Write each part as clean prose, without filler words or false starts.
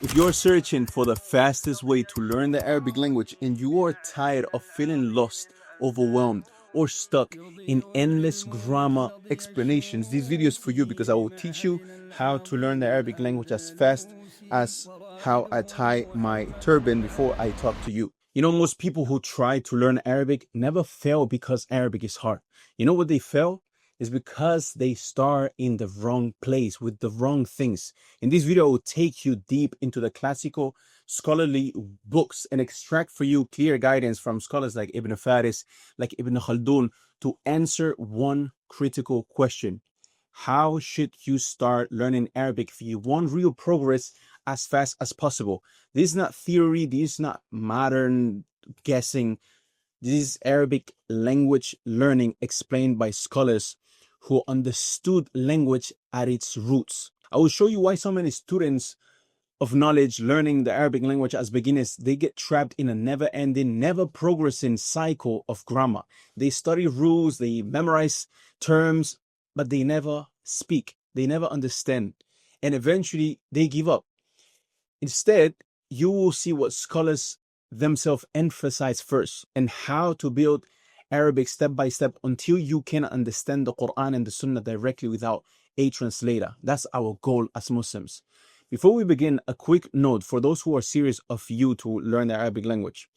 If you're searching for the fastest way to learn the Arabic language and you are tired of feeling lost, overwhelmed, or stuck in endless grammar explanations, this video is for you because I will teach you how to learn the Arabic language as fast as how I tie my turban before I talk to you. You know, most people who try to learn Arabic never fail because Arabic is hard. You know what they fail? Is because they start in the wrong place with the wrong things. In this video, I will take you deep into the classical scholarly books and extract for you clear guidance from scholars like Ibn Faris, like Ibn Khaldun, to answer one critical question. How should you start learning Arabic if you want real progress as fast as possible? This is not theory, this is not modern guessing. This is Arabic language learning explained by scholars who understood language at its roots. I will show you why so many students of knowledge learning the Arabic language as beginners, they get trapped in a never-ending, never-progressing cycle of grammar. They study rules, they memorize terms, but they never speak, they never understand, and eventually they give up. Instead, you will see what scholars themselves emphasize first and how to build Arabic step by step until you can understand the Quran and the Sunnah directly without a translator. That's our goal as Muslims. Before we begin, a quick note for those who are serious of you to learn the Arabic language.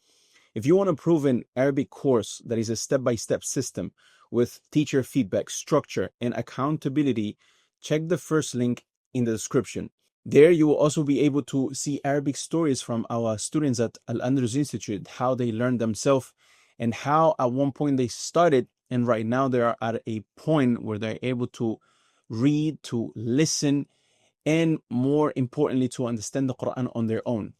If you want a proven Arabic course that is a step-by-step system with teacher feedback, structure, and accountability, check the first link in the description. There you will also be able to see Arabic stories from our students at Al-Andalus Institute, how they learned themselves and how at one point they started and right now they are at a point where they're able to read, to listen, and more importantly, to understand the Quran on their own.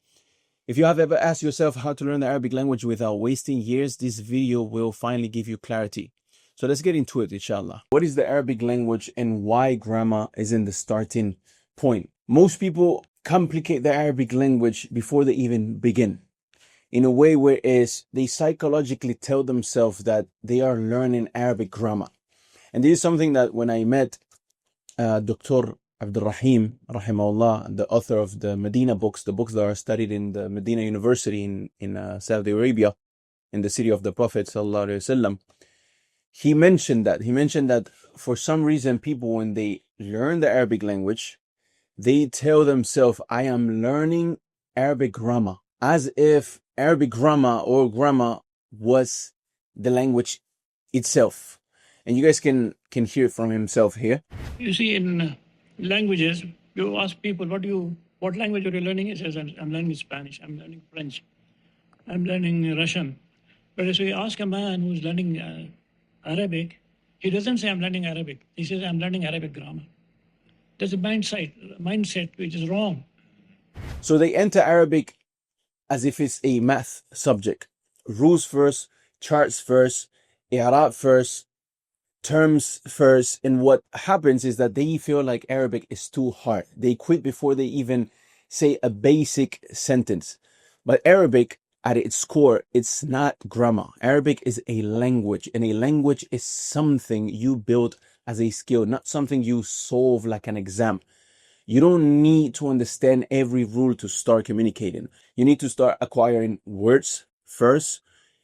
If you have ever asked yourself how to learn the Arabic language without wasting years, this video will finally give you clarity. So let's get into it, inshallah. What is the Arabic language and why grammar is in the starting point? Most people complicate the Arabic language before they even begin, in a way whereas they psychologically tell themselves that they are learning Arabic grammar. And this is something that when I met Dr. Abdul Rahim, rahimahullah, the author of the Medina books, the books that are studied in the Medina University in Saudi Arabia, in the city of the Prophet sallallahu alaihi wasallam, he mentioned that for some reason people, when they learn the Arabic language, they tell themselves, I am learning Arabic grammar, as if Arabic grammar or grammar was the language itself. And you guys can hear it from himself here. You see, in languages, you ask people, what language are you learning? He says, I'm learning Spanish, I'm learning French, I'm learning Russian. But if you ask a man who's learning Arabic, he doesn't say, I'm learning Arabic. He says, I'm learning Arabic grammar. There's a mindset which is wrong. So they enter Arabic as if it's a math subject. Rules first, charts first, i'rab first, terms first. And what happens is that they feel like Arabic is too hard. They quit before they even say a basic sentence. But Arabic, at its core, it's not grammar. Arabic is a language, and a language is something you build as a skill, not something you solve like an exam. You don't need to understand every rule to start communicating. You need to start acquiring words first,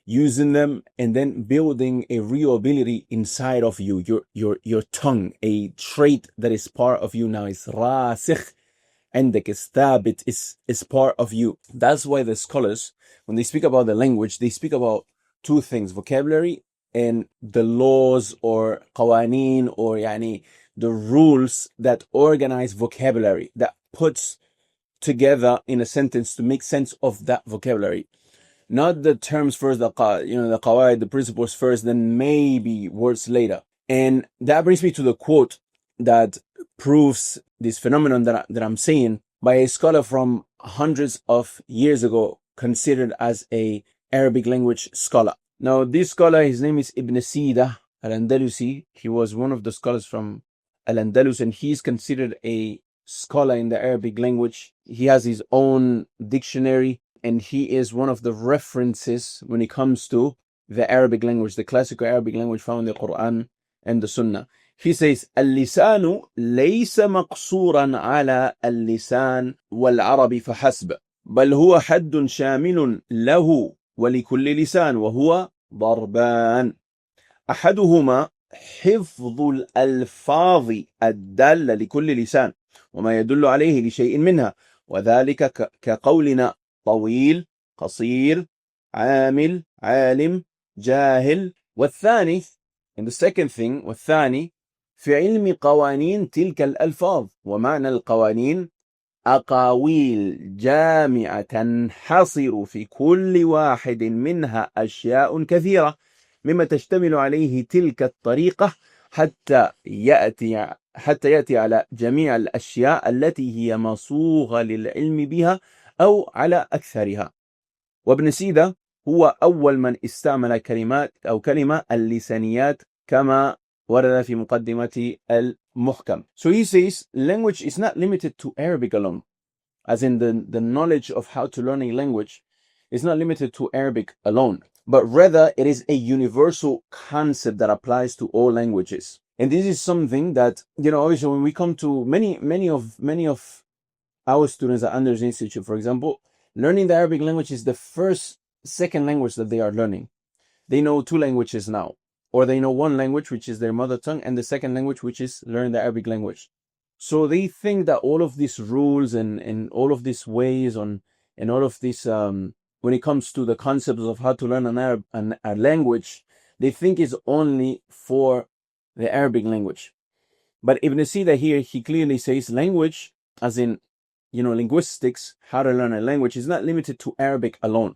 using them, and then building a real ability inside of you, your tongue, a trait that is part of you now. Is rasikh عندك, is thabit, is part of you. That's why the scholars, when they speak about the language, they speak about two things: vocabulary and the laws or qawaneen, or yani the rules that organize vocabulary, that puts together in a sentence to make sense of that vocabulary. Not the terms first, the qawaid, the principles first, then maybe words later. And that brings me to the quote that proves this phenomenon that I'm saying, by a scholar from hundreds of years ago, considered as a Arabic language scholar. Now, this scholar, his name is Ibn Sida al-Andalusi. He was one of the scholars from Al-Andalus, and he's considered a scholar in the Arabic language. He has his own dictionary, and he is one of the references when it comes to the Arabic language, the classical Arabic language found in the Quran and the Sunnah. He says اللسان ليس مقصورا على اللسان والعربي فحسب بل هو حد شامل له ولكل لسان وهو ضربان أحدهما حفظ الألفاظ الدالة لكل لسان وما يدل عليه لشيء منها وذلك كقولنا طويل قصير عامل عالم جاهل والثاني and the second thing والثاني في علم قوانين تلك الألفاظ ومعنى القوانين أقاويل جامعة تنحصر في كل واحد منها أشياء كثيرة مما تشتمل عليه تلك الطريقة حتى يأتي على جميع الأشياء التي هي مصوغة للعلم بها أو على أكثرها. وابن سيدة هو أول من استعمل كلمات أو كلمة اللسانيات كما ورد في مقدمة المحكم. So he says language is not limited to Arabic alone, as in the knowledge of how to learn a language is not limited to Arabic alone, but rather it is a universal concept that applies to all languages. And this is something that, obviously when we come to many of our students at Anders Institute, for example, learning the Arabic language is the second language that they are learning. They know two languages now, or they know one language, which is their mother tongue, and the second language, which is learn the Arabic language. So they think that all of these rules and all of these ways and all of this, when it comes to the concepts of how to learn a language, they think is only for the Arabic language. But Ibn Sina here, he clearly says language, as in, linguistics, how to learn a language, is not limited to Arabic alone.